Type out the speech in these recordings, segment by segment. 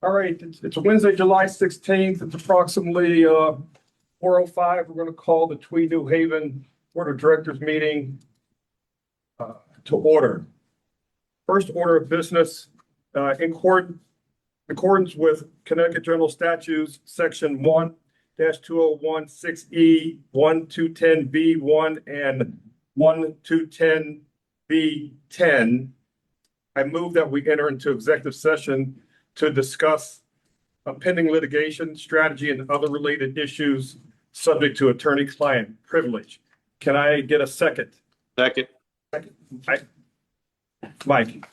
All right, it's Wednesday, July 16th. It's approximately 4:05. We're going to call the Tweed New Haven Board of Directors meeting to order. First order of business, in accordance with Connecticut General Statutes, Section 1-2016E, 1210B1, and 1210B10, I move that we enter into executive session to discuss a pending litigation strategy and other related issues subject to attorney-client privilege. Can I get a second? Second. Mike?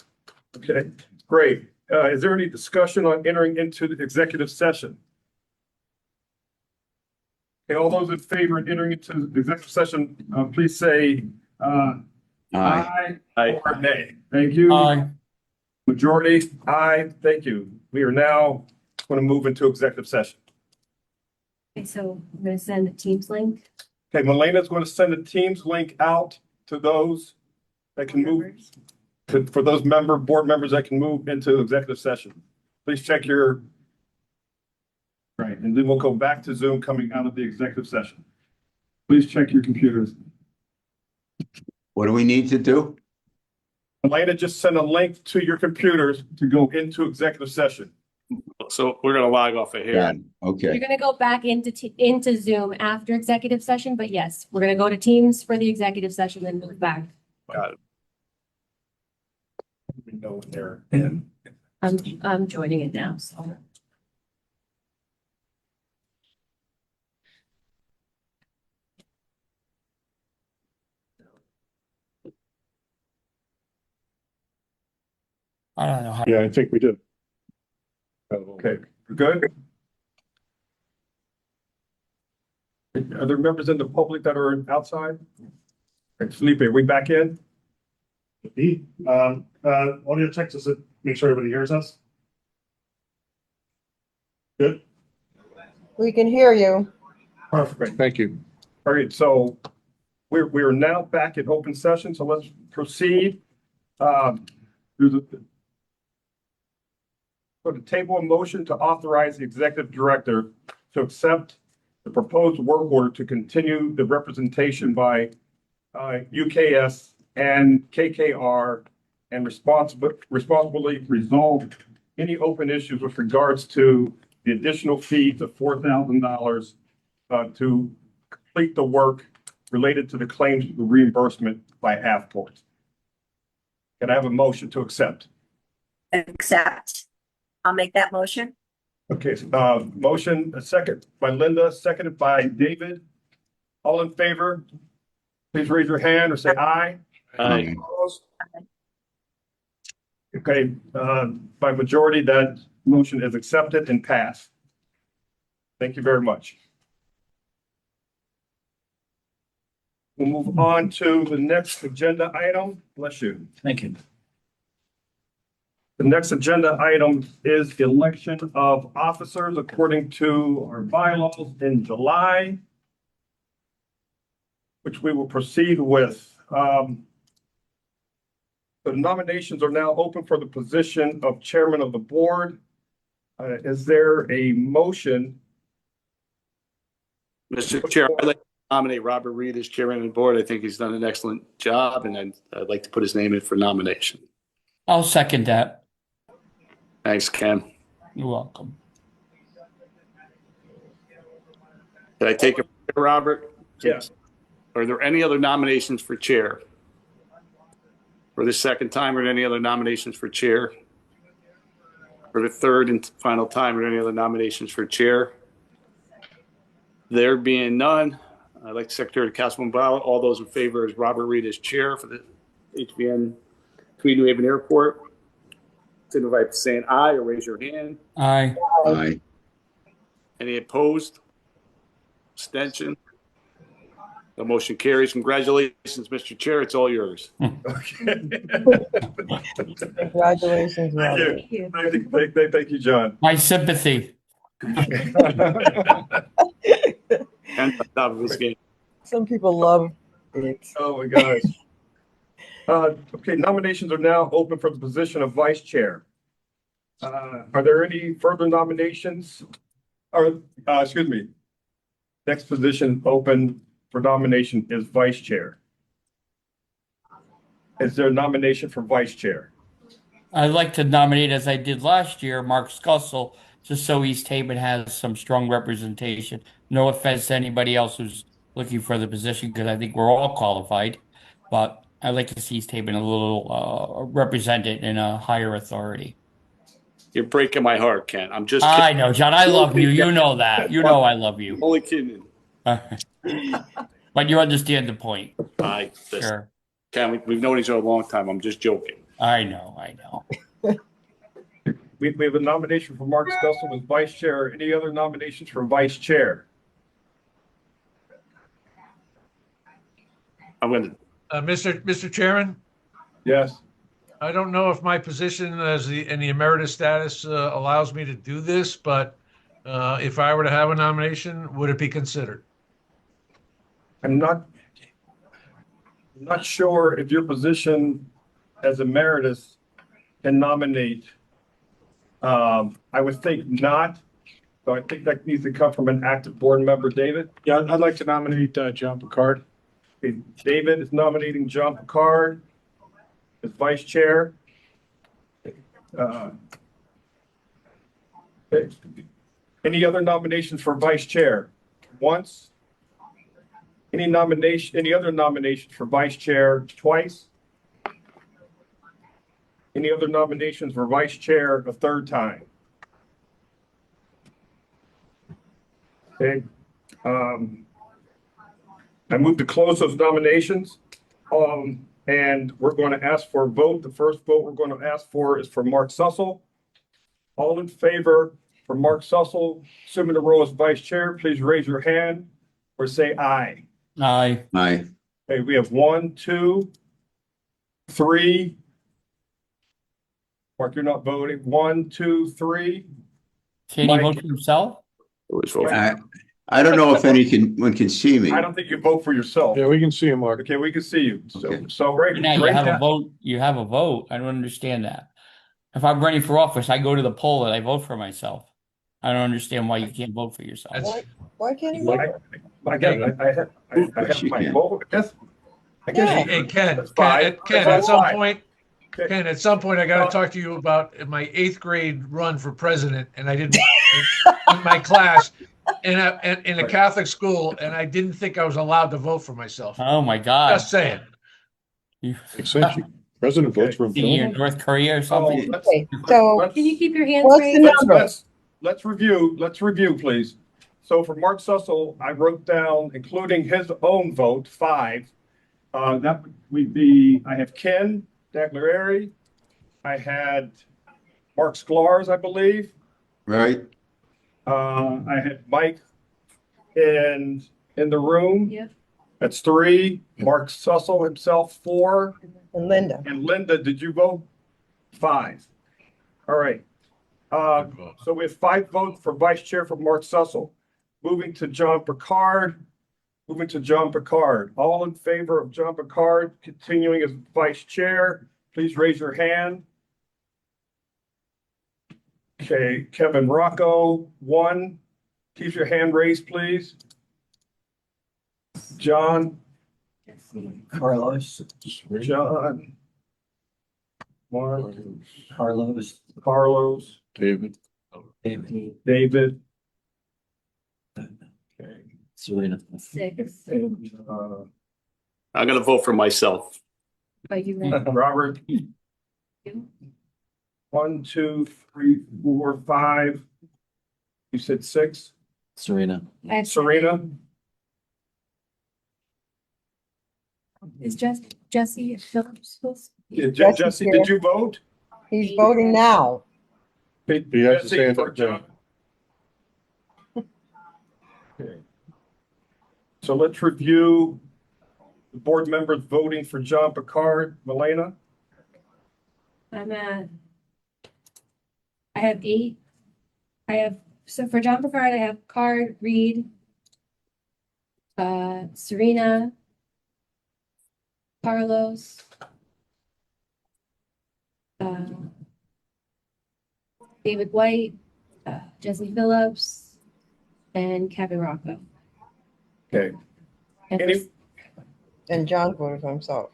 Okay, great. Is there any discussion on entering into the executive session? Okay, all those in favor of entering into the executive session, please say aye or nay. Thank you. Aye. Majority, aye. Thank you. We are now going to move into executive session. Okay, so I'm gonna send a Teams link. Okay, Melena's going to send a Teams link out to those that can move, for those board members that can move into executive session. Please check your, right, and then we'll go back to Zoom coming out of the executive session. Please check your computers. What do we need to do? Melena just sent a link to your computers to go into executive session. So we're gonna log off of here. Yeah, You're okay. gonna go back into Zoom after executive session, but yes, we're gonna go to Teams for the executive session, then move back. Got it. We know when they're in. I'm joining it now, so. I don't know how. Yeah, I think we did. Okay, we're good. Are there members in the public that are outside? Okay, Felipe, are we back in? Audio check, just to make sure everybody hears us. Good? We can hear you. Perfect, thank you. All right, so we're now back in open session, so let's proceed. Through the For the table of motion to authorize the executive director to accept the proposed work order to continue the representation by UKS and KKR and responsibly resolve any open issues with regards to the additional fees of $4,000 to complete the work related to the claims reimbursement by Avport. Can I have a motion to accept? Accept. I'll make that motion. Okay, motion, a second by Linda, seconded by David. All in favor, please raise your hand or say aye. Aye. Opposed? Okay, by majority, that motion is accepted and passed. Thank you very much. We'll move on to the next agenda item. Bless you. Thank you. The next agenda item is the election of officers according to our bylaws in July, which we will proceed with. The nominations are now open for the position of chairman of the board. Is there a motion? Mr. Chair, I'd like to nominate Robert Reed as chairman of the board. I think he's done an excellent job, and I'd like to put his name in for nomination. I'll second that. Thanks, Ken. You're welcome. Did I take it, Robert? Yes. Are there any other nominations for chair? For the second time, or any other nominations for chair? For the third and final time, are there any other nominations for chair? There being none, I'd like the secretary to cast one ballot. All those in favor as Robert Reed as chair for the HVN Tweed New Haven Airport, signify by saying aye or raise your hand. Aye. Aye. Any opposed? Abstention? The motion carries. Congratulations, Mr. Chair. It's all yours. Congratulations, Robert. Thank you. Thank you, John. My sympathy. And on top of this game. Some people love it. Oh, my gosh. Okay, nominations are now open for the position of vice chair. Are there any further nominations? Or, excuse me. Next position open for nomination is vice chair. Is there a nomination for vice chair? I'd like to nominate, as I did last year, Mark Scussel, just so East Haven has some strong representation. No offense to anybody else who's looking for the position, because I think we're all qualified. But I'd like to see East Haven a little represented in a higher authority. You're breaking my heart, Ken. I'm just I kidding. know, John. I love you. You know that. You know I love you. Only kidding. But you understand the point. Sure. Ken, we've known each other a long time. I'm just joking. I know. I know. We have a nomination for Mark Scussel as vice chair. Any other nominations for vice chair? I'm going to, Mr. Chairman, Yes. I don't know if my position in the emeritus status allows me to do this, but if I were to have a nomination, would it be considered? I'm not sure if your position as emeritus can nominate. I would think not. So I think that needs to come from an active board member. David? Yeah, I'd like to nominate John Picard. Okay, David is nominating John Picard as vice chair. Okay. Any other nominations for vice chair? Once? Any other nominations for vice chair? Twice? Any other nominations for vice chair a third time? Okay. I move to close those nominations. And we're going to ask for a vote. The first vote we're going to ask for is for Mark Sussel. All in favor for Mark Sussel, assuming the role as vice chair, please raise your hand or say aye. Aye. Aye. Okay, we have 1, 2, 3. Mark, you're not voting. 1, 2, 3. Can he Mike. vote for himself? I don't know if one can see me. I don't think you vote for yourself. Yeah, we can see him, Mark. Okay, we can see you. Okay. So right Now you right have now- a vote. You have a vote. I don't understand that. If I'm running for office, I go to the poll and I vote for myself. I don't understand why you can't vote for yourself. That's- Why can't he? I have Yes, you my can. vote. I guess Yeah. Hey, Ken, That's fine. Ken, That's fine. Ken, at some point, I got to talk to you about my 8th grade run for president, and I didn't in my class in a Catholic school, and I didn't think I was allowed to vote for myself. Oh my God. Just saying. You Makes sense. President votes for in himself. North Korea or Oh, something? let's- Okay, so let's- Can you keep your hands What's the raised? number? Let's review, please. So for Mark Sussel, I wrote down, including his own vote, 5. That would be, I have Ken Daglieri. I had Mark Sklarz, I believe. Right? I had Mike in the room. Yep. That's 3. Mark Sussel himself, 4. and Linda, And Linda, did you vote? 5. All right. So we have 5 votes for vice chair for Mark Sussel. Moving to John Picard. All in favor of John Picard continuing as vice chair, please raise your hand. Okay, Kevin Rocco, 1. Keep your hand raised, please. John, Carlos, John. Mark, Carlos, David. David, David. Okay. Serena. 6. And, I'm going to vote for myself. Are you ready? Robert, 1, 2, 3, 4, 5. You said 6. Serena. I have Serena, Is Jesse Phillips supposed? Jesse, did you vote? he's voting now. He has to Jesse stand for up now. John. Okay. So let's review the board members voting for John Picard. Milena, I have 8. So for John Picard, I have Card, Reed, Serena, Carlos, David White, Jesse Phillips, and Kevin Rocco. Okay. And Any, And John voted for himself.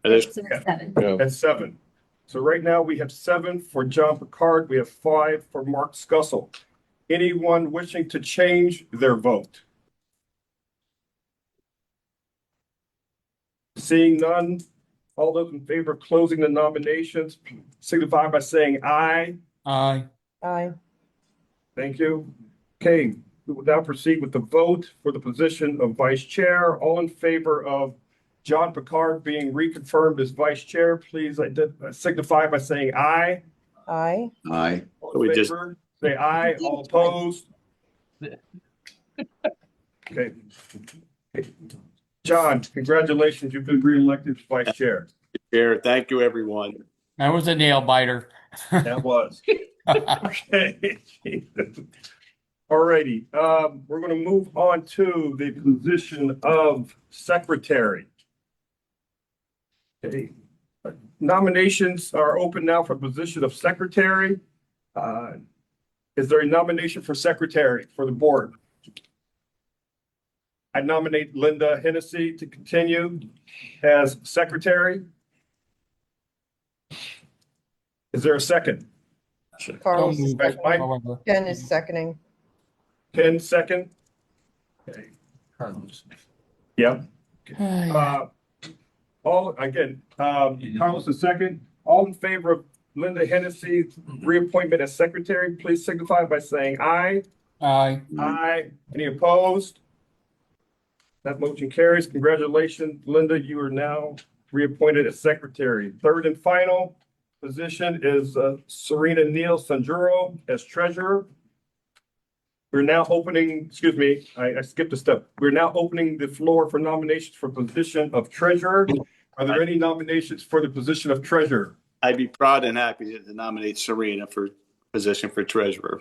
There's so it's 7. Yeah. that's 7. So right now we have 7 for John Picard. We have 5 for Mark Scussel. Anyone wishing to change their vote? Seeing none, all those in favor of closing the nominations signify by saying aye. Aye. Aye. Thank you. Okay, we will now proceed with the vote for the position of vice chair. All in favor of John Picard being reconfirmed as vice chair, please signify by saying aye. Aye. Aye. All We in just- favor, say aye. All opposed? Okay. John, congratulations. You've been reelected vice chair. Chair. Thank you, everyone. That was a nail biter. That was. Okay. All righty, we're gonna move on to the position of secretary. Okay, nominations are open now for the position of secretary. Is there a nomination for secretary for the board? I nominate Linda Hennessy to continue as secretary. Is there a second? Carlos, Don't is move. Right, Mike? However. Ken is seconding. 10 second? Okay, Carlos. yep. Carlos is second. All in favor of Linda Hennessy's reappointment as secretary, please signify by saying aye. Aye. Aye. Any opposed? That motion carries. Congratulations, Linda. You are now reappointed as secretary. Third and final position is Serena Neal Sanjuro as treasurer. We're now opening, excuse me, I skipped a step. We're now opening the floor for nominations for position of treasurer. Are there any nominations for the position of treasurer? I'd be proud and happy to nominate Serena for position for treasurer.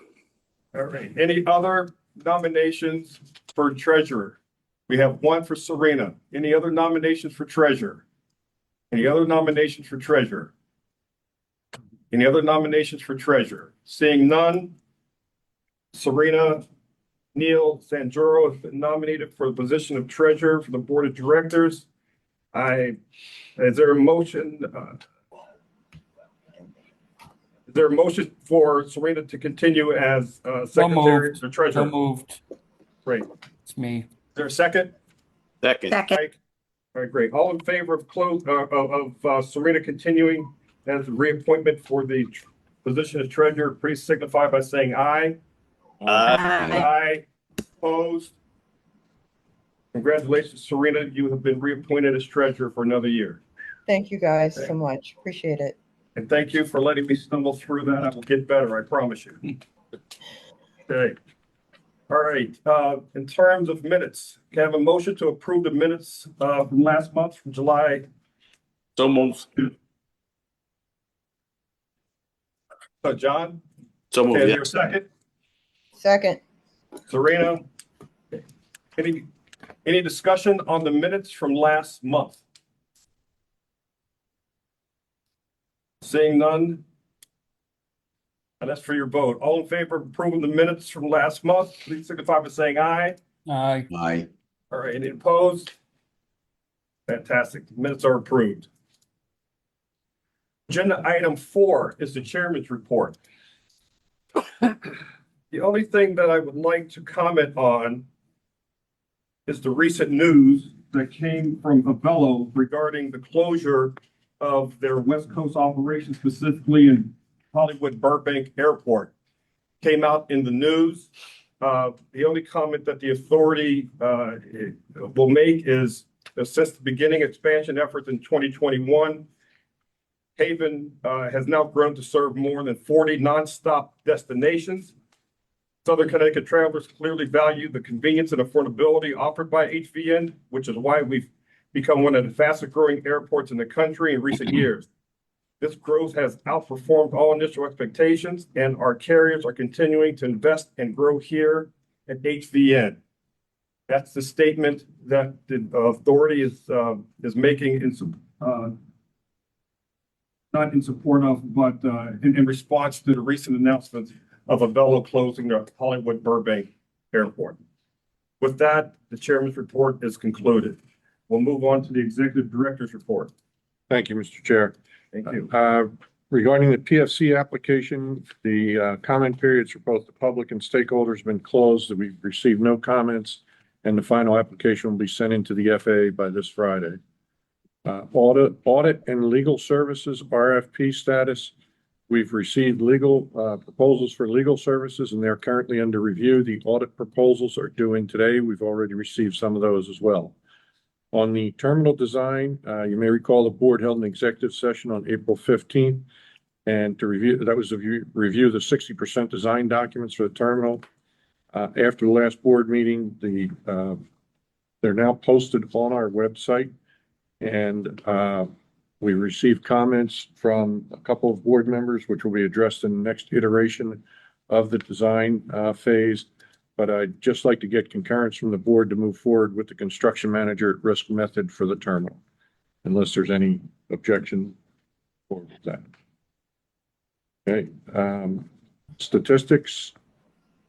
All right. Any other nominations for treasurer? We have one for Serena. Any other nominations for treasurer? Any other nominations for treasurer? Any other nominations for treasurer? Seeing none, Serena Neal Sanjuro has been nominated for the position of treasurer for the board of directors. Is there a motion? Is there a motion for Serena to continue as secretary or So treasurer? moved. Great. It's me. Is there a second? Second. Second. Mike? All right, great. All in favor of Serena continuing as reappointment for the position of treasurer, please signify by saying aye. Aye. Opposed? Congratulations, Serena. You have been reappointed as treasurer for another year. Thank you guys so much. Appreciate it. And thank you for letting me stumble through that. I will get better, I promise you. Okay. All right, in terms of minutes, can I have a motion to approve the minutes from last month, from July? So moved. John? So Okay, moved, is yeah. there a second? Second. Serena? Any discussion on the minutes from last month? Seeing none? And that's for your vote. All in favor of approving the minutes from last month, please signify by saying aye. Aye. Aye. All right, any opposed? Fantastic. The minutes are approved. Agenda item 4 is the chairman's report. The only thing that I would like to comment on is the recent news that came from Avello regarding the closure of their West Coast operations, specifically in Hollywood Burbank Airport. Came out in the news. The only comment that the authority will make is since the beginning expansion efforts in 2021, Haven has now grown to serve more than 40 nonstop destinations. Southern Connecticut travelers clearly value the convenience and affordability offered by HVN, which is why we've become one of the fastest growing airports in the country in recent years. This growth has outperformed all initial expectations, and our carriers are continuing to invest and grow here at HVN. That's the statement that the authority is making in not in support of, but in response to the recent announcements of Avelo closing the Hollywood Burbank Airport. With that, the chairman's report is concluded. We'll move on to the executive director's report. Thank you, Mr. Chair. Thank you. Regarding the PFC application, the comment periods for both the public and stakeholders have been closed. We've received no comments, and the final application will be sent into the FAA by this Friday. Audit and legal services RFP status. We've received legal proposals for legal services, and they're currently under review. The audit proposals are due in today. We've already received some of those as well. On the terminal design, you may recall the board held an executive session on April 15th. And to review, that was to review the 60% design documents for the terminal. After the last board meeting, they're now posted on our website. And we received comments from a couple of board members, which will be addressed in the next iteration of the design phase. But I'd just like to get concurrence from the board to move forward with the construction manager at risk method for the terminal, unless there's any objection for that. Okay, statistics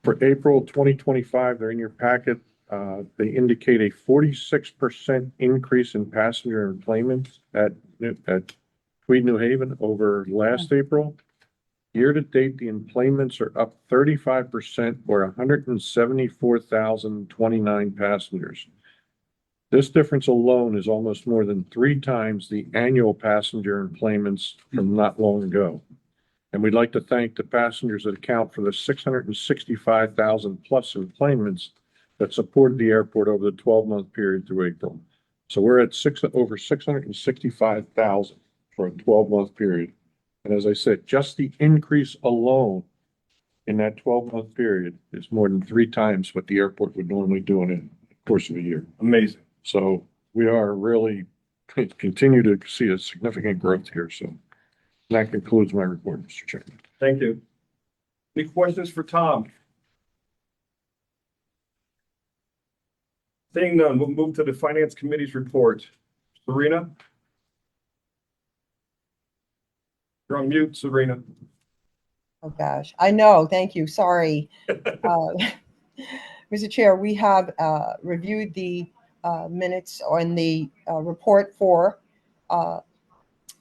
for April 2025, they're in your packet. They indicate a 46% increase in passenger enplanements at Tweed New Haven over last April. Year to date, the enplanements are up 35% or 174,029 passengers. This difference alone is almost more than 3 times the annual passenger enplanements from not long ago. And we'd like to thank the passengers that account for the 665,000 plus enplanements that supported the airport over the 12-month period through April. So we're at over 665,000 for a 12-month period. And as I said, just the increase alone in that 12-month period is more than 3 times what the airport would normally do in the course of a year. Amazing. So we are really continue to see a significant growth here. So that concludes my report, Mr. Chairman. Thank you. Any questions for Tom? Seeing none, we'll move to the Finance Committee's report. Serena? You're on mute, Serena. Oh, gosh. I know. Thank you. Sorry. Mr. Chair, we have reviewed the minutes on the report for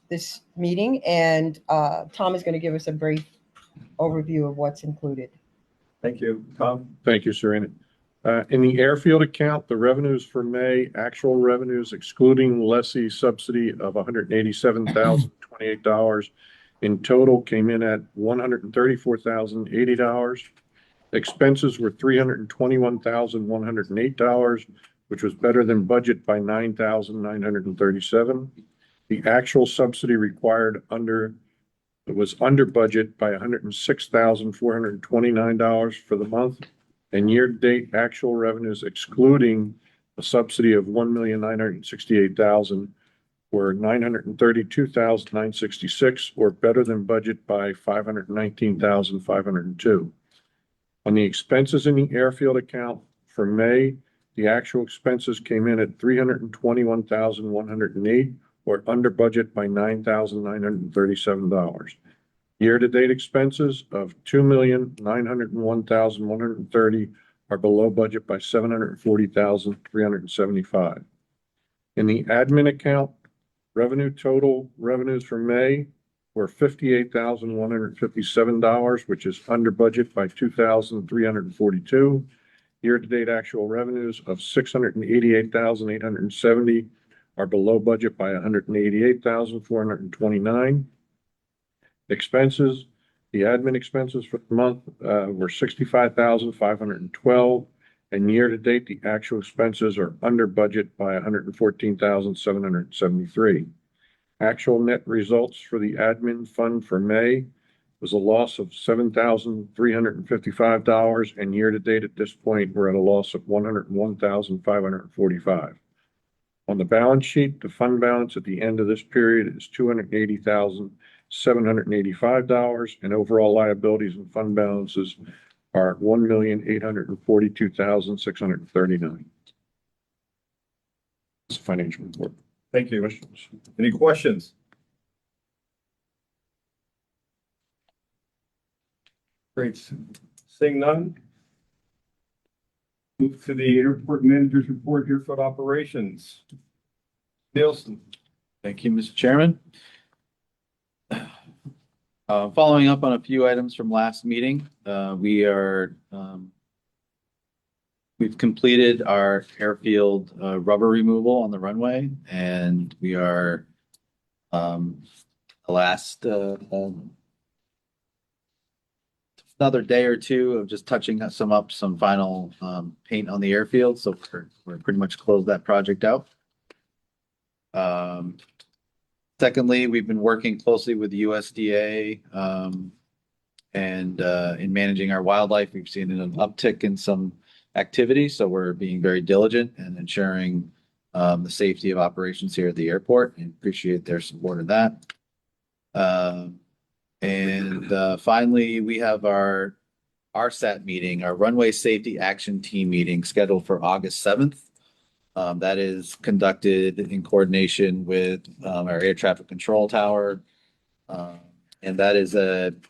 this meeting, and Tom is going to give us a brief overview of what's included. Thank you, Tom. Thank you, Serena. In the airfield account, the revenues for May, actual revenues excluding lessee subsidy of $187,028 in total came in at $134,080. Expenses were $321,108, which was better than budget by $9,937. The actual subsidy required was under budget by $106,429 for the month. And year-to-date actual revenues excluding a subsidy of $1,968,000 were $932,966, or better than budget by $519,502. On the expenses in the airfield account for May, the actual expenses came in at $321,108, or under budget by $9,937. Year-to-date expenses of $2,901,130 are below budget by $740,375. In the admin account, total revenues for May were $58,157, which is under budget by $2,342. Year-to-date actual revenues of $688,870 are below budget by $188,429. Expenses, the admin expenses for the month were $65,512, and year-to-date, the actual expenses are under budget by $114,773. Actual net results for the admin fund for May was a loss of $7,355, and year-to-date at this point, we're at a loss of $101,545. On the balance sheet, the fund balance at the end of this period is $280,785, and overall liabilities and fund balances are $1,842,639. It's a financial report. Thank you. Any questions? Great. Seeing none. Move to the airport manager's report, airfield operations. Nielsen. Thank you, Mr. Chairman. Following up on a few items from last meeting, we've completed our airfield rubber removal on the runway, and we are the last another day or two of just touching some final paint on the airfield. So we're pretty much closed that project out. Secondly, we've been working closely with the USDA and in managing our wildlife. We've seen an uptick in some activity, so we're being very diligent and ensuring the safety of operations here at the airport, and appreciate their support of that. Finally, we have our RSAT meeting, our Runway Safety Action Team meeting, scheduled for August 7th. That is conducted in coordination with our air traffic control tower. And that is an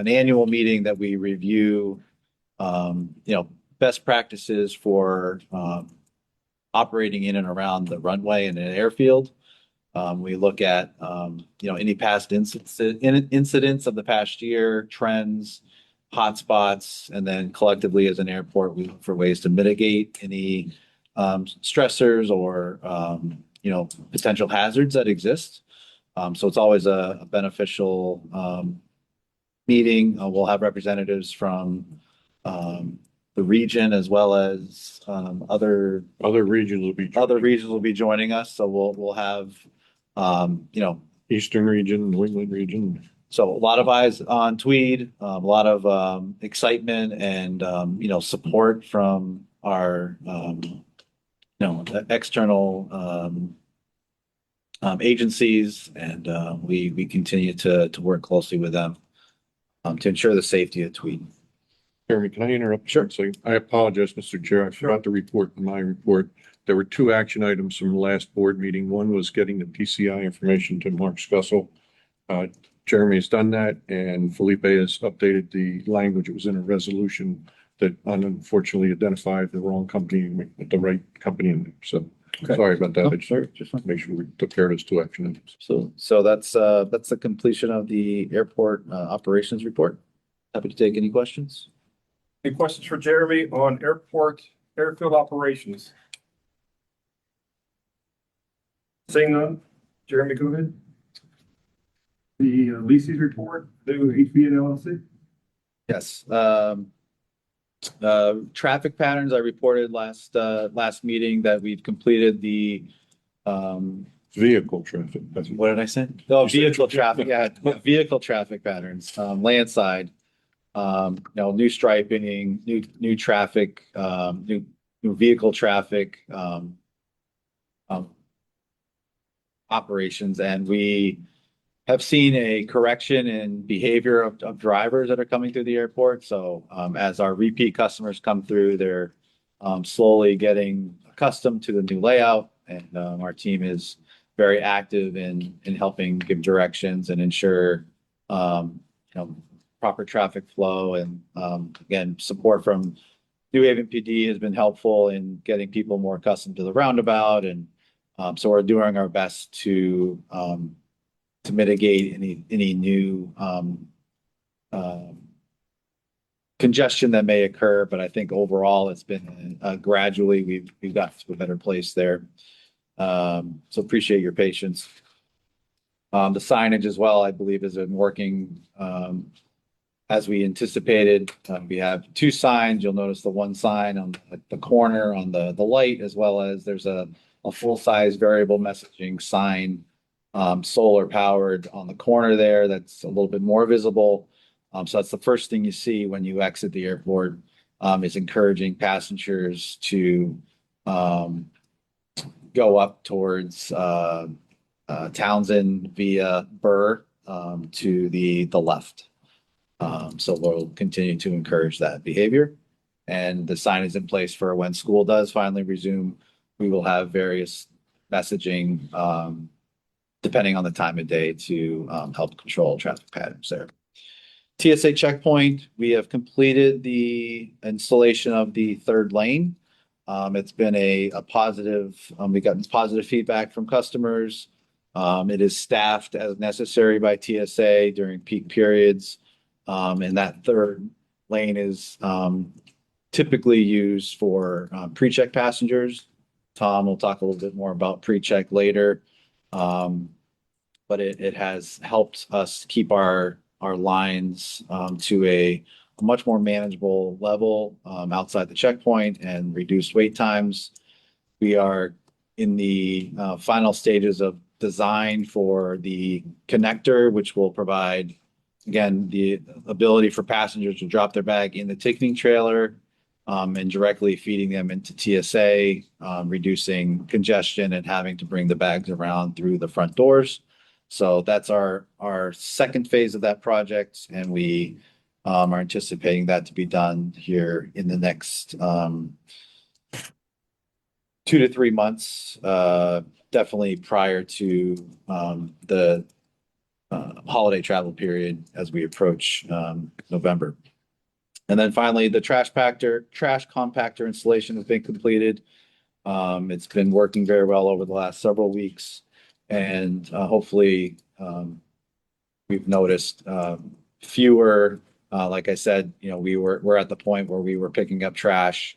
annual meeting that we review, best practices for operating in and around the runway and an airfield. We look at, any past incidents of the past year, trends, hotspots, and then collectively as an airport, we look for ways to mitigate any stressors or, potential hazards that exist. So it's always a beneficial meeting. We'll have representatives from the region as well as other regions will be joining us. So we'll have Eastern region, New England region. So a lot of eyes on Tweed, a lot of excitement and support from our external agencies, and we continue to work closely with them to ensure the safety of Tweed. Jeremy, can I interrupt? Sure. So I apologize, Mr. Chair. I forgot to report in my report. There were two action items from the last board meeting. One was getting the PCI information to Mark Scussel. Jeremy has done that, and Felipe has updated the language. It was in a resolution that unfortunately identified the wrong company with the right company in there. So Okay. sorry about that. Oh, I just want to make sure we took care of those two action items. So that's the completion of the airport operations report. Happy to take any questions. Any questions for Jeremy on airfield operations? Seeing none, Jeremy, go ahead. The leases report, new HB and LLC. Yes. Traffic patterns, I reported last meeting that we've completed the Vehicle traffic. what did I say? Oh, vehicle traffic, yeah, vehicle traffic patterns, landside. New striping, new traffic, new vehicle traffic, operations, and we have seen a correction in behavior of drivers that are coming through the airport. So as our repeat customers come through, they're slowly getting accustomed to the new layout, and our team is very active in helping give directions and ensure proper traffic flow. And again, support from New Haven PD has been helpful in getting people more accustomed to the roundabout, and so we're doing our best to mitigate any new congestion that may occur. But I think overall it's been gradually we've got to a better place there. So appreciate your patience. The signage as well, I believe, has been working as we anticipated. We have two signs. You'll notice the one sign on the corner on the light, as well as there's a full-size variable messaging sign, solar powered, on the corner there. That's a little bit more visible. So that's the first thing you see when you exit the airport, is encouraging passengers to go up towards Townsend via Burr to the left. So we'll continue to encourage that behavior. And the sign is in place for when school does finally resume. We will have various messaging depending on the time of day to help control traffic patterns there. TSA checkpoint, we have completed the installation of the third lane. It's been a positive, we got positive feedback from customers. It is staffed as necessary by TSA during peak periods. And that third lane is typically used for pre-check passengers. Tom will talk a little bit more about pre-check later. But it has helped us keep our lines to a much more manageable level outside the checkpoint and reduced wait times. We are in the final stages of design for the connector, which will provide, again, the ability for passengers to drop their bag in the ticketing trailer and directly feeding them into TSA, reducing congestion and having to bring the bags around through the front doors. So that's our second phase of that project, and we are anticipating that to be done here in the next 2 to 3 months, definitely prior to the holiday travel period as we approach November. And then finally, the trash compactor installation has been completed. It's been working very well over the last several weeks. And hopefully, we've noticed fewer, like I said, we're at the point where we were picking up trash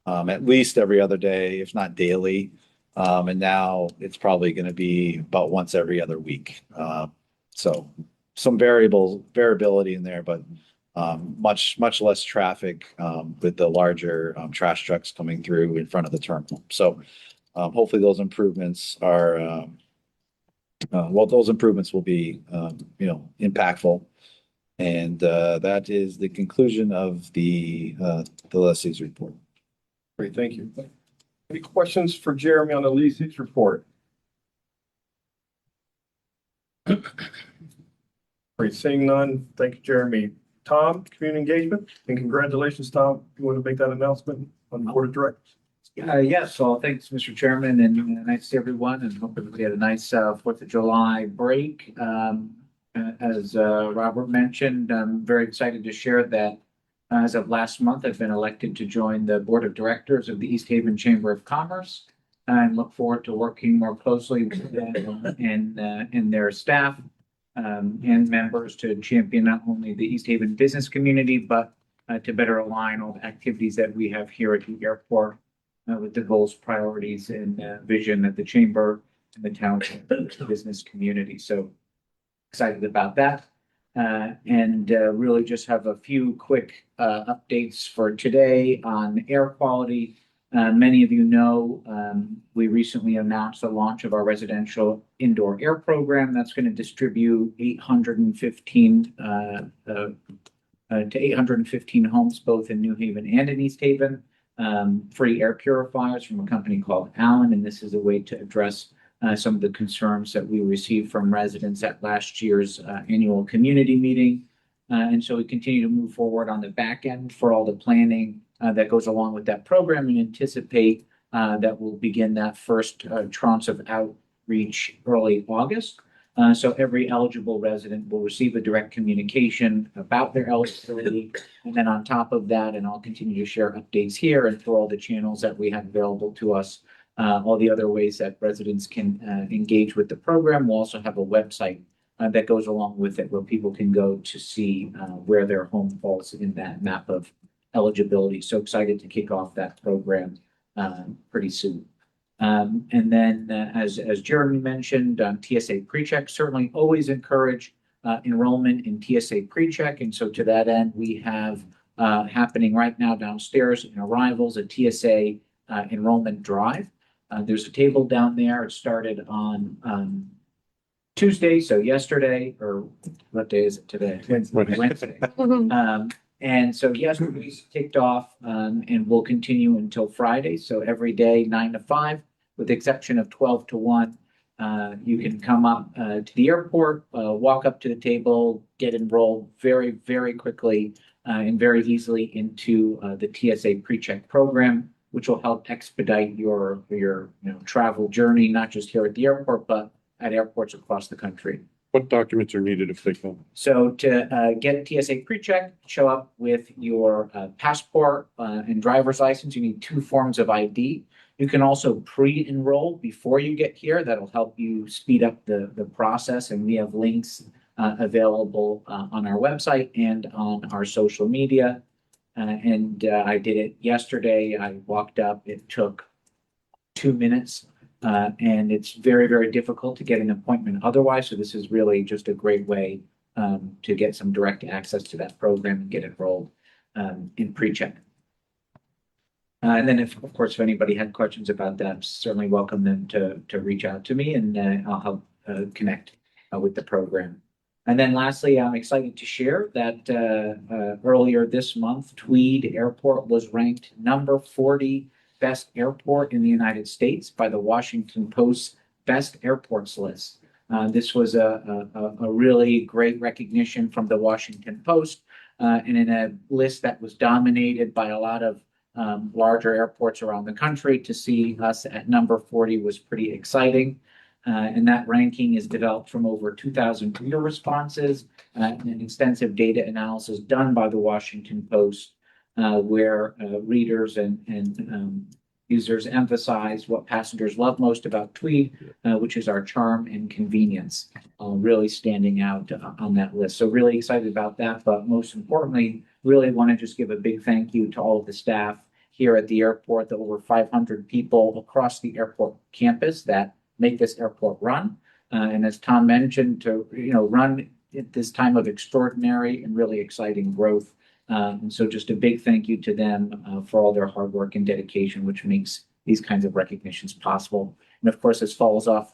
at least every other day, if not daily. And now it's probably going to be about once every other week. So some variability in there, but much less traffic with the larger trash trucks coming through in front of the terminal. So hopefully those improvements are those improvements will be impactful. And that is the conclusion of the lessee's report. Great, thank you. Any questions for Jeremy on the lessee's report? Great, seeing none. Thank you, Jeremy. Tom, community engagement, and congratulations, Tom. You want to make that announcement on the board of directors? Yes, so thanks, Mr. Chairman, and nice to see everyone, and hope everybody had a nice 4th of July break. As Robert mentioned, I'm very excited to share that as of last month, I've been elected to join the board of directors of the East Haven Chamber of Commerce, and look forward to working more closely with them and their staff and members to champion not only the East Haven business community, but to better align all the activities that we have here at the airport with the goals, priorities, and vision of the chamber and the town business community. So excited about that. And really just have a few quick updates for today on air quality. Many of you know, we recently announced the launch of our residential indoor air program that's going to distribute 815 to 815 homes, both in New Haven and in East Haven. Free air purifiers from a company called Allen, and this is a way to address some of the concerns that we received from residents at last year's annual community meeting. And so we continue to move forward on the back end for all the planning that goes along with that program, and anticipate that we'll begin that first tranche of outreach early August. So every eligible resident will receive a direct communication about their eligibility. And then on top of that, and I'll continue to share updates here and through all the channels that we have available to us, all the other ways that residents can engage with the program. We'll also have a website that goes along with it where people can go to see where their home falls in that map of eligibility. So excited to kick off that program pretty soon. And then as Jeremy mentioned, TSA PreCheck, certainly always encourage enrollment in TSA PreCheck. And so to that end, we have happening right now downstairs in arrivals, a TSA enrollment drive. There's a table down there. It started on Tuesday, so yesterday, or what day is it today? Wednesday. And so yesterday we kicked off and will continue until Friday. So every day, 9 to 5, with the exception of 12 to 1. You can come up to the airport, walk up to the table, get enrolled very, very quickly and very easily into the TSA PreCheck program, which will help expedite your travel journey, not just here at the airport, but at airports across the country. What documents are needed if they come? So to get TSA pre-check, show up with your passport and driver's license. You need 2 forms of ID. You can also pre-enroll before you get here. That'll help you speed up the process. And we have links available on our website and on our social media. I did it yesterday. I walked up. It took 2 minutes. And it's very, very difficult to get an appointment otherwise. So this is really just a great way to get some direct access to that program and get enrolled in pre-check. And then if, of course, if anybody had questions about that, certainly welcome them to reach out to me and I'll help connect with the program. And then lastly, I'm excited to share that earlier this month, Tweed Airport was ranked number 40 best airport in the United States by the Washington Post Best Airports list. This was a really great recognition from the Washington Post and in a list that was dominated by a lot of larger airports around the country. To see us at number 40 was pretty exciting. And that ranking is developed from over 2,000 reader responses and an extensive data analysis done by the Washington Post where readers and users emphasize what passengers love most about Tweed, which is our charm and convenience, really standing out on that list. So really excited about that, but most importantly, really want to just give a big thank you to all of the staff here at the airport, the over 500 people across the airport campus that make this airport run. And as Tom mentioned, to run at this time of extraordinary and really exciting growth. And so just a big thank you to them for all their hard work and dedication, which makes these kinds of recognitions possible. And of course, this falls on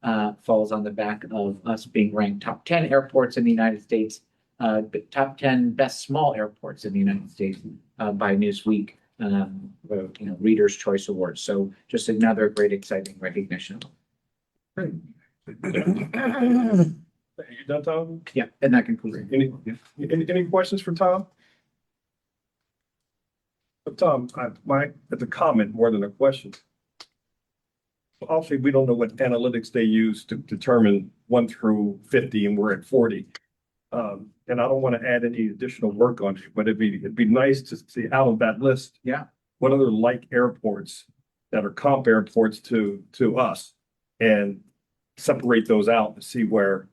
the back of us being ranked top 10 airports in the United States, top 10 best small airports in the United States by Newsweek, Reader's Choice Awards. So just another great, exciting recognition. Great. You done, Tom? Yeah, and that concludes it. Any questions for Tom? Tom, it's a comment more than a question. Obviously, we don't know what analytics they use to determine 1 through 50, and we're at 40. And I don't want to add any additional work on it, but it'd be nice to see out of that list. Yeah. What other like airports that are comp airports to us, and separate those out and see where.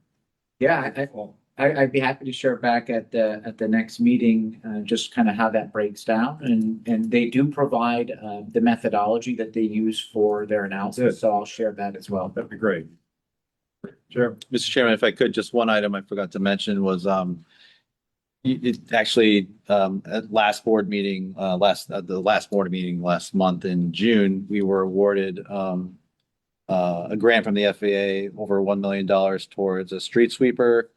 Yeah, I'd be happy to share back at the next meeting, just kind of how that breaks down. And they do provide the methodology that they use for their analysis. So I'll share that as well. That'd be great. Sure. Mr. Chairman, if I could, just one item I forgot to mention was it actually at last board meeting, the last board meeting last month in June, we were awarded a grant from the FAA over $1 million towards a street sweeper,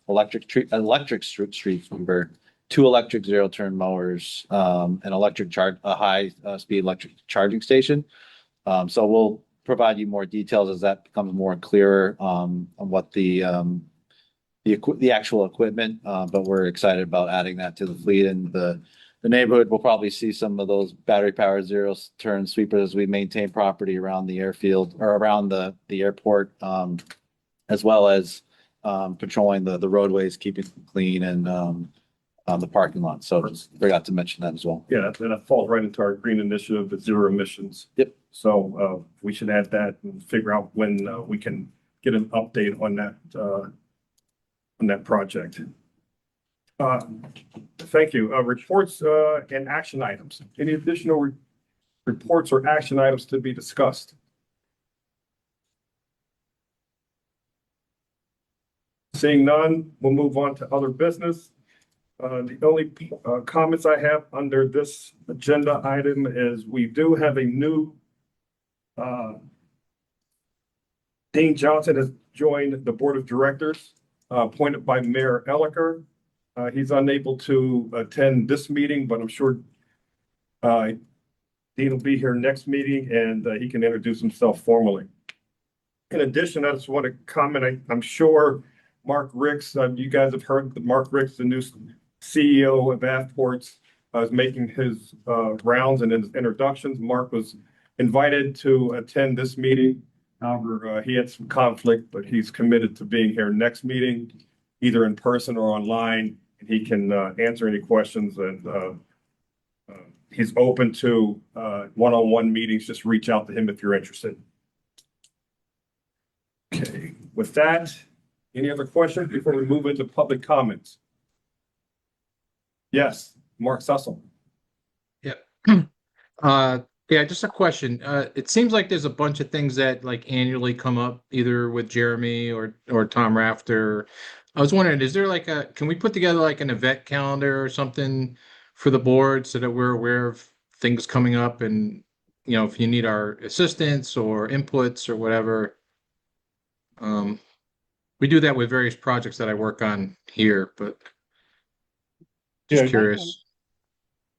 electric street sweeper, 2 electric zero-turn mowers, an a high speed electric charging station. So we'll provide you more details as that becomes more clearer on what the actual equipment, but we're excited about adding that to the fleet. And the neighborhood will probably see some of those battery powered zero turn sweepers as we maintain property around the airfield or around the airport, as well as patrolling the roadways, keeping them clean, and the parking lot. So just forgot to mention that as well. Yeah, that falls right into our green initiative, the zero emissions. Yep. So we should add that and figure out when we can get an update on that project. Thank you. Reports and action items. Any additional reports or action items to be discussed? Seeing none, we'll move on to other business. The only comments I have under this agenda item is we do have a new Dean Johnson has joined the board of directors, appointed by Mayor Elicker. He's unable to attend this meeting, but I'm sure Dean will be here next meeting and he can introduce himself formally. In addition, I just want to comment, I'm sure Mark Ricks, you guys have heard that Mark Ricks, the new CEO of Avports, is making his rounds and his introductions. Mark was invited to attend this meeting. However, he had some conflict, but he's committed to being here next meeting, either in person or online. And he can answer any questions, and he's open to one-on-one meetings. Just reach out to him if you're interested. Okay, with that, any other questions before we move into public comments? Yes, Mark Sussel. Yeah, just a question. It seems like there's a bunch of things that like annually come up either with Jeremy or Tom Rafter. I was wondering, is there like can we put together like an event calendar or something for the board so that we're aware of things coming up and, you know, if you need our assistance or inputs or whatever. We do that with various projects that I work on here, but just Yeah. curious.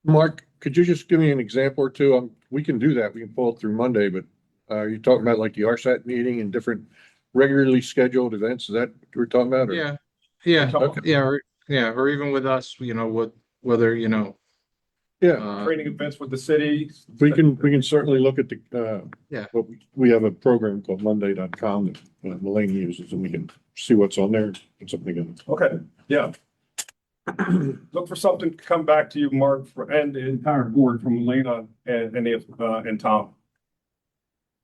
Mark, could you just give me an example or two? We can do that. We can pull it through Monday, but are you talking about like the RSAT meeting and different regularly scheduled events? Is that what we're talking about? Or- Yeah, Okay. or even with us, you know, whether, you know, Yeah, Training events with the city. we can certainly look at the, Yeah. what we have a program called Monday.com that Mulaney uses, and we can see what's on there, put something together. Okay, yeah. Look for something to come back to you, Mark, and the entire board from Lena and Tom.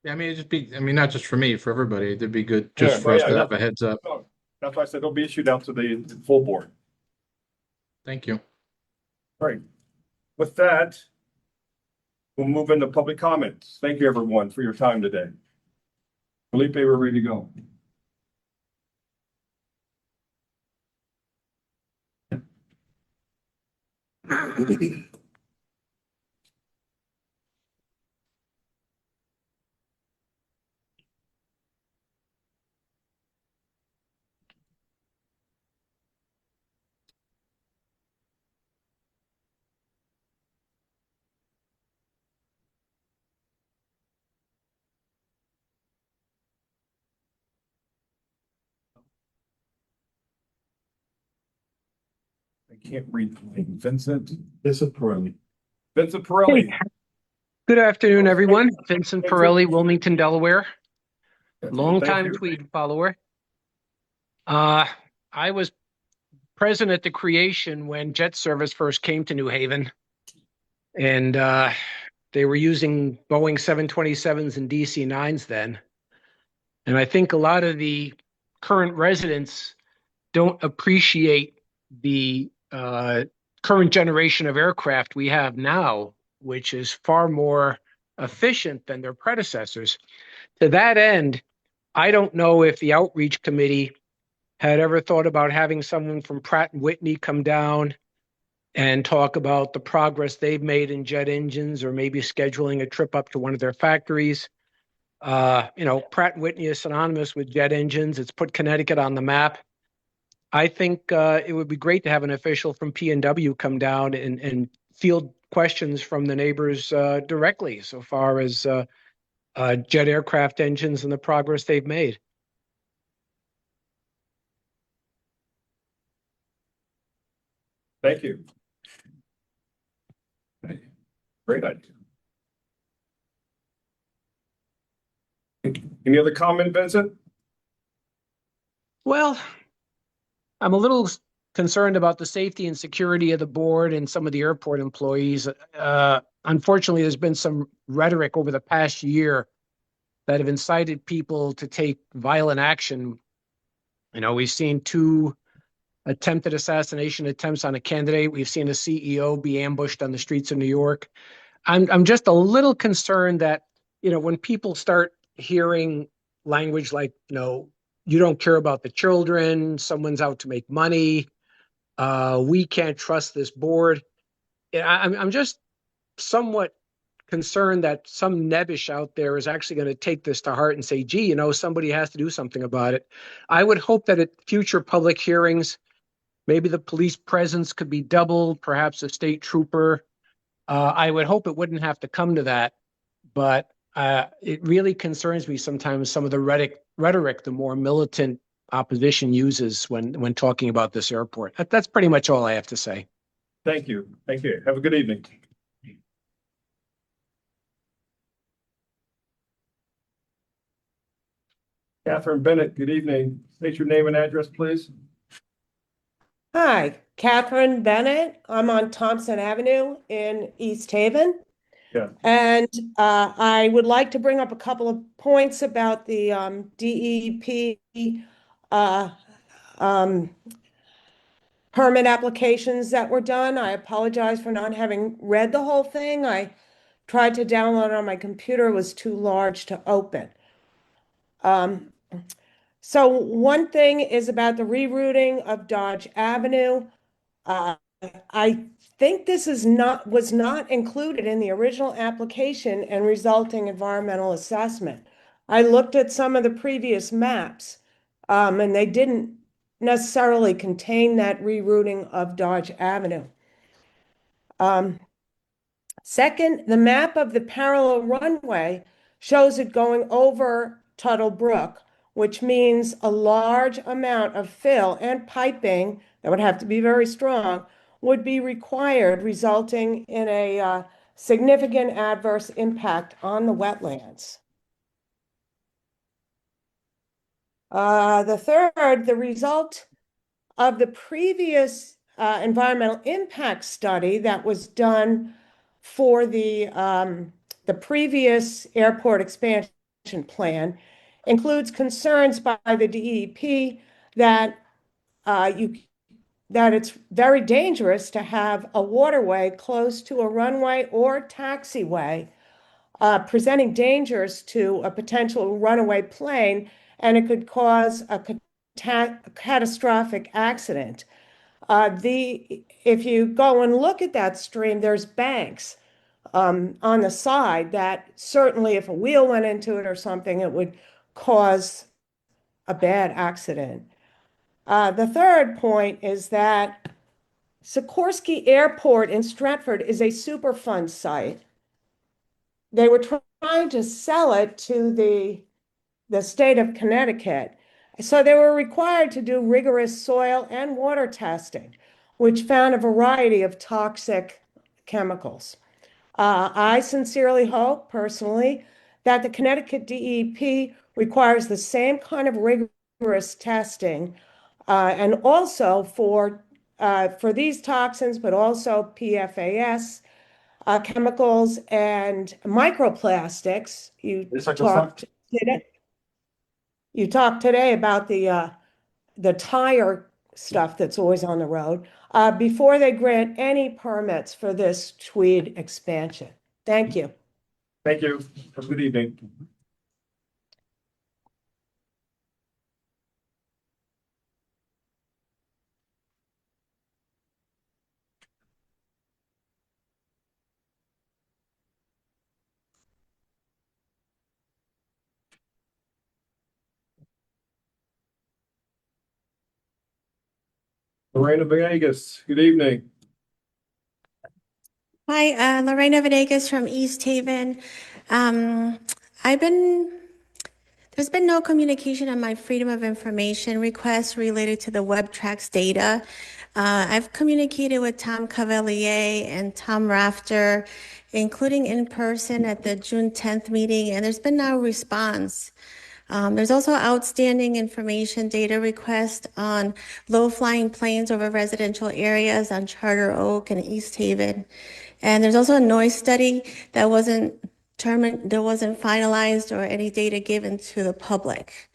I mean, not just for me, for everybody. It'd be good just Yeah, for us yeah, to yeah. have a heads up. No, that's why I said it'll be issued out to the full board. Thank you. All right. With that, we'll move into public comments. Thank you, everyone, for your time today. Felipe, we're ready to go. I can't read the name. Vincent Pirelli. Vincent Pirelli. Good afternoon, everyone. Vincent Pirelli, Wilmington, Delaware. Thank Longtime you. Tweed follower. I was present at the creation when jet service first came to New Haven. And they were using Boeing 727s and DC-9s then. And I think a lot of the current residents don't appreciate the current generation of aircraft we have now, which is far more efficient than their predecessors. To that end, I don't know if the outreach committee had ever thought about having someone from Pratt & Whitney come down and talk about the progress they've made in jet engines, or maybe scheduling a trip up to one of their factories. You know, Pratt & Whitney is synonymous with jet engines. It's put Connecticut on the map. I think it would be great to have an official from P&W come down and field questions from the neighbors directly so far as jet aircraft engines and the progress they've made. Thank you. Great idea. Any other comment, Vincent? Well, I'm a little concerned about the safety and security of the board and some of the airport employees. Unfortunately, there's been some rhetoric over the past year that have incited people to take violent action. You know, we've seen 2 attempted assassination attempts on a candidate. We've seen a CEO be ambushed on the streets of New York. I'm just a little concerned that, you know, when people start hearing language like, you know, you don't care about the children, someone's out to make money, we can't trust this board. I'm just somewhat concerned that some nebbish out there is actually going to take this to heart and say, gee, you know, somebody has to do something about it. I would hope that at future public hearings, maybe the police presence could be doubled, perhaps a state trooper. I would hope it wouldn't have to come to that, but it really concerns me sometimes some of the rhetoric the more militant opposition uses when talking about this airport. That's pretty much all I have to say. Thank you. Thank you. Have a good evening. Catherine Bennett, good evening. State your name and address, please. Hi, Catherine Bennett. I'm on Thompson Avenue in East Haven. Yeah. And I would like to bring up a couple of points about the DEP permit applications that were done. I apologize for not having read the whole thing. I tried to download it on my computer. It was too large to open. So one thing is about the rerouting of Dodge Avenue. I think this was not included in the original application and resulting environmental assessment. I looked at some of the previous maps, and they didn't necessarily contain that rerouting of Dodge Avenue. Second, the map of the parallel runway shows it going over Tuttle Brook, which means a large amount of fill and piping that would have to be very strong would be required, resulting in a significant adverse impact on the wetlands. The third, the result of the previous environmental impact study that was done for the previous airport expansion plan includes concerns by the DEP that it's very dangerous to have a waterway close to a runway or taxiway, presenting dangers to a potential runaway plane, and it could cause a catastrophic accident. If you go and look at that stream, there's banks on the side that certainly if a wheel went into it or something, it would cause a bad accident. The third point is that Sikorsky Airport in Stratford is a Superfund site. They were trying to sell it to the state of Connecticut. So they were required to do rigorous soil and water testing, which found a variety of toxic chemicals. I sincerely hope, personally, that the Connecticut DEP requires the same kind of rigorous testing, and also for these toxins, but also PFAS, chemicals, and microplastics. You talked today about the tire stuff that's always on the road, before they grant any permits for this Tweed expansion. Thank you. Thank you. Have a good evening. Lorena Vegas, good evening. Hi, Lorena Venegas from East Haven. There's been no communication on my Freedom of Information request related to the WebTrax data. I've communicated with Tom Cavalier and Tom Rafter, including in person at the June 10th meeting, and there's been no response. There's also outstanding information data request on low-flying planes over residential areas on Charter Oak and East Haven. And there's also a noise study that wasn't finalized or any data given to the public.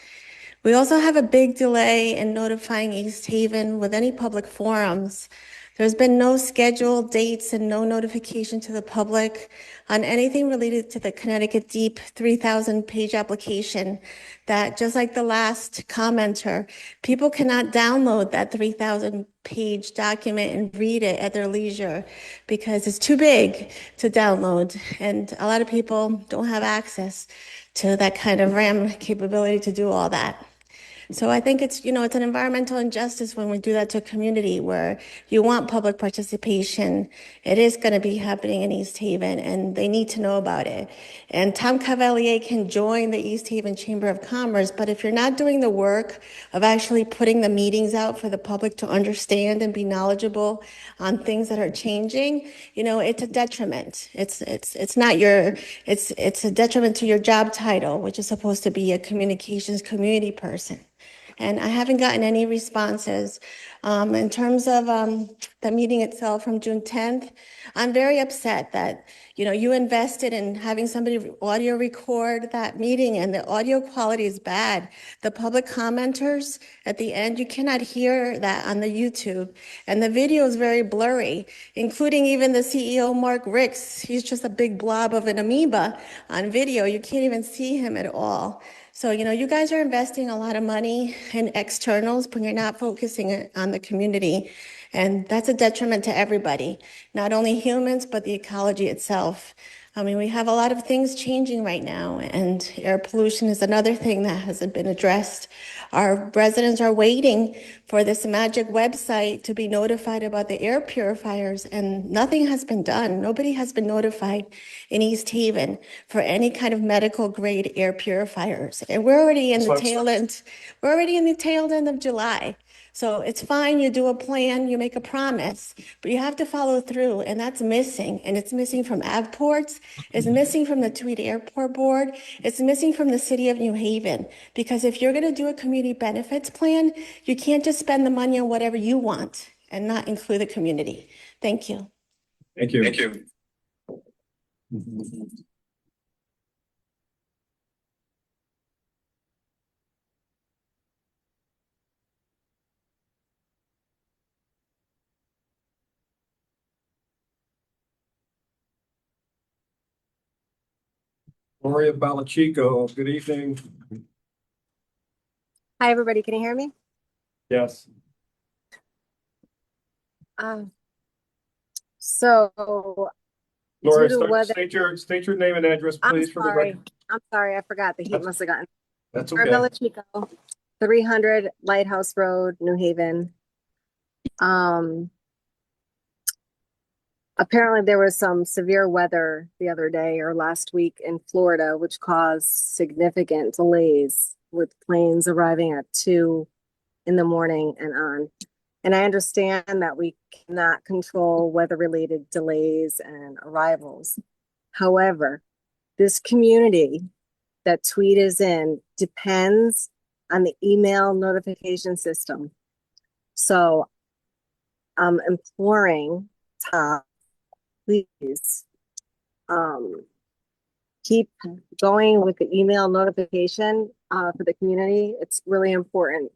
We also have a big delay in notifying East Haven with any public forums. There's been no scheduled dates and no notification to the public on anything related to the Connecticut Deep 3,000-page application that, just like the last commenter, people cannot download that 3,000-page document and read it at their leisure because it's too big to download. And a lot of people don't have access to that kind of RAM capability to do all that. So I think it's, it's an environmental injustice when we do that to a community where you want public participation. It is going to be happening in East Haven, and they need to know about it. And Tom Cavalier can join the East Haven Chamber of Commerce, but if you're not doing the work of actually putting the meetings out for the public to understand and be knowledgeable on things that are changing, it's a detriment. It's not it's a detriment to your job title, which is supposed to be a communications community person. And I haven't gotten any responses. In terms of the meeting itself from June 10th, I'm very upset that, you invested in having somebody audio record that meeting and the audio quality is bad. The public commenters at the end, you cannot hear that on the YouTube. And the video is very blurry, including even the CEO, Mark Ricks. He's just a big blob of an amoeba on video. You can't even see him at all. So, you guys are investing a lot of money in externals, but you're not focusing on the community. And that's a detriment to everybody, not only humans, but the ecology itself. I mean, we have a lot of things changing right now, and air pollution is another thing that hasn't been addressed. Our residents are waiting for this magic website to be notified about the air purifiers, and nothing has been done. Nobody has been notified in East Haven for any kind of medical grade air purifiers. And we're already in the tail end. We're already in the tail end of July. So it's fine, you do a plan, you make a promise, but you have to follow through, and that's missing. And it's missing from Avports, it's missing from the Tweed Airport Board, it's missing from the city of New Haven. Because if you're gonna do a community benefits plan, you can't just spend the money on whatever you want and not include the community. Thank you. Thank you. Thank you. Gloria Balachico, good evening. Hi, everybody. Can you hear me? Yes. So, Laura, due to weather- state your name and address, please, for the record. I'm sorry. I forgot. The heat must have gotten. That's Laura okay. Balachico, 300 Lighthouse Road, New Haven. Apparently there was some severe weather the other day or last week in Florida, which caused significant delays with planes arriving at 2 in the morning and on. And I understand that we cannot control weather-related delays and arrivals. However, this community that Tweed is in depends on the email notification system. So I'm imploring Tom, please keep going with the email notification for the community. It's really important.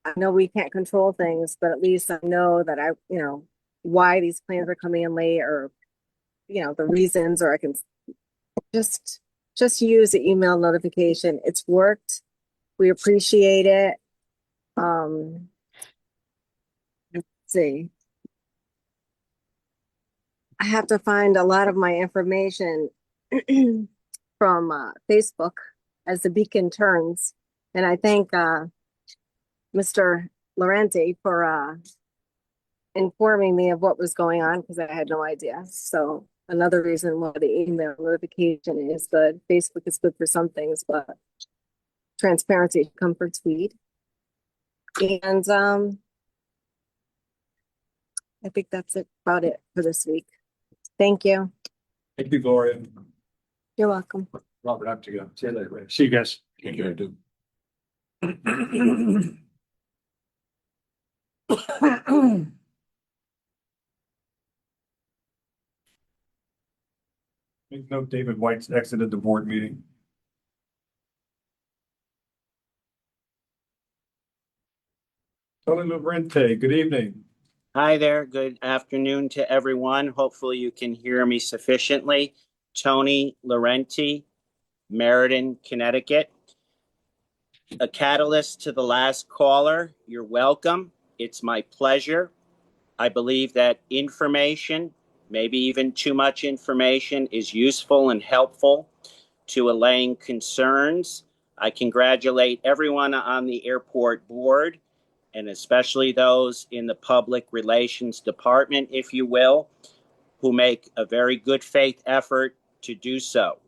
I know we can't control things, but at least I know that why these planes are coming in late, or the reasons, or I can just use the email notification. It's worked. We appreciate it. Let's see. I have to find a lot of my information from Facebook as the beacon turns. And I thank Mr. Laurenti for informing me of what was going on, because I had no idea. So another reason why the email notification is good. Facebook is good for some things, but transparency comes for Tweed. And I think that's about it for this week. Thank you. Thank you, Gloria. You're welcome. Robert, I have to go. See you later. See you guys. Take care, dude. Make note David White's exited the board meeting. Tony Laurenti, good evening. Hi there. Good afternoon to everyone. Hopefully you can hear me sufficiently. Tony Laurenti, Meriden, Connecticut. A catalyst to the last caller. You're welcome. It's my pleasure. I believe that information, maybe even too much information, is useful and helpful to allaying concerns. I congratulate everyone on the airport board, and especially those in the public relations department, if you will, who make a very good faith effort to do so.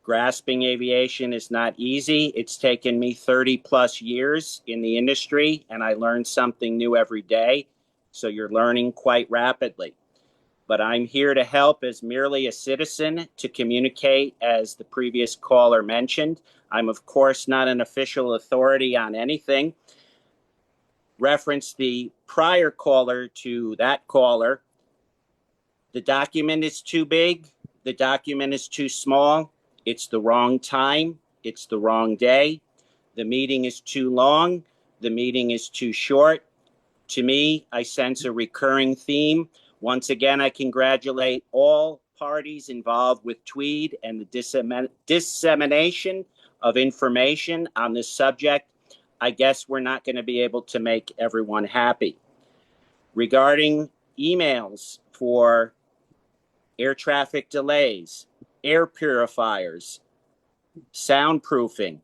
Grasping aviation is not easy. It's taken me 30 plus years in the industry, and I learn something new every day. So you're learning quite rapidly. But I'm here to help as merely a citizen to communicate, as the previous caller mentioned. I'm, of course, not an official authority on anything. Reference the prior caller to that caller. The document is too big. The document is too small. It's the wrong time. It's the wrong day. The meeting is too long. The meeting is too short. To me, I sense a recurring theme. Once again, I congratulate all parties involved with Tweed and the dissemination of information on this subject. I guess we're not going to be able to make everyone happy. Regarding emails for air traffic delays, air purifiers, soundproofing,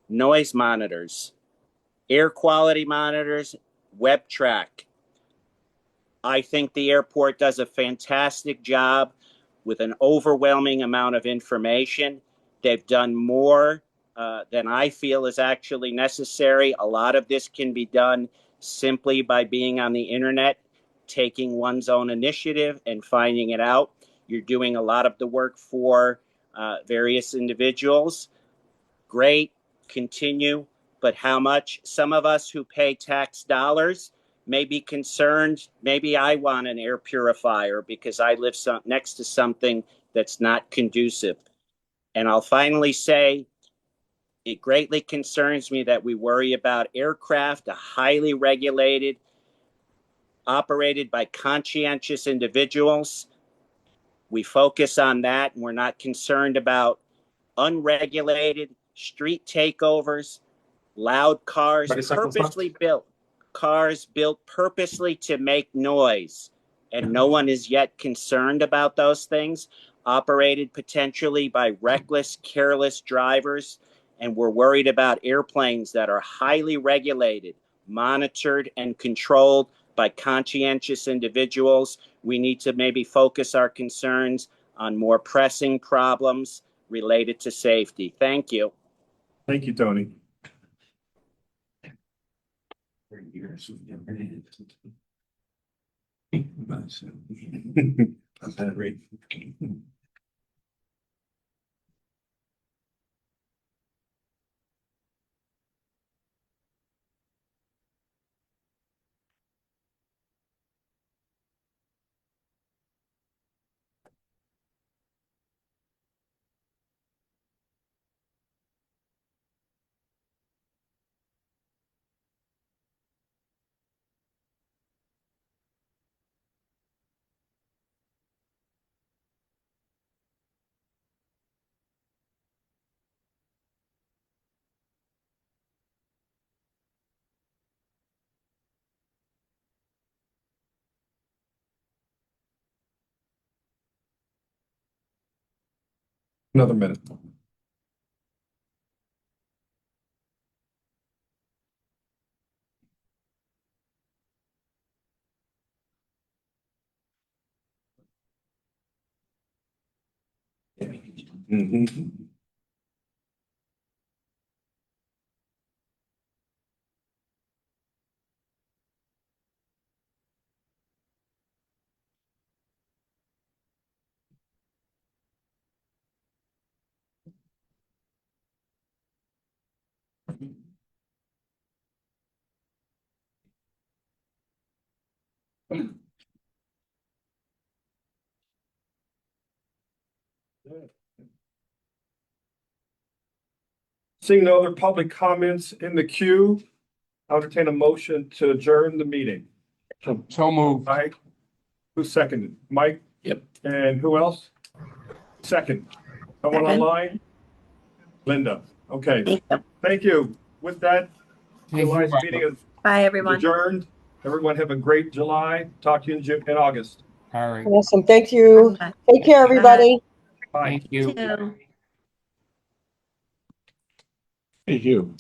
noise monitors, air quality monitors, web track. I think the airport does a fantastic job with an overwhelming amount of information. They've done more than I feel is actually necessary. A lot of this can be done simply by being on the internet, taking one's own initiative and finding it out. You're doing a lot of the work for various individuals. Great, continue, but how much? Some of us who pay tax dollars may be concerned. Maybe I want an air purifier because I live next to something that's not conducive. And I'll finally say, it greatly concerns me that we worry about aircraft, a highly regulated, operated by conscientious individuals. We focus on that, and we're not concerned about unregulated street takeovers, loud cars, purposely built, cars built purposely to make noise. And no one is yet concerned about those things, operated potentially by reckless, careless drivers. And we're worried about airplanes that are highly regulated, monitored, and controlled by conscientious individuals. We need to maybe focus our concerns on more pressing problems related to safety. Thank you. Thank you, Tony. Another minute. Mhm. Seeing no other public comments in the queue, I'll entertain a motion to adjourn the meeting. So moved. Mike, who seconded? Mike? Yep. And who else? Second. Someone Second. online? Linda. Okay. Thank you. Thank you. With that, Thank you, July's Michael. meeting is Bye, everyone. adjourned. Everyone have a great July. Talk to you in August. All right. Awesome. Thank you. Bye. Take care, everybody. Bye. Thank you. Two. Hey, you.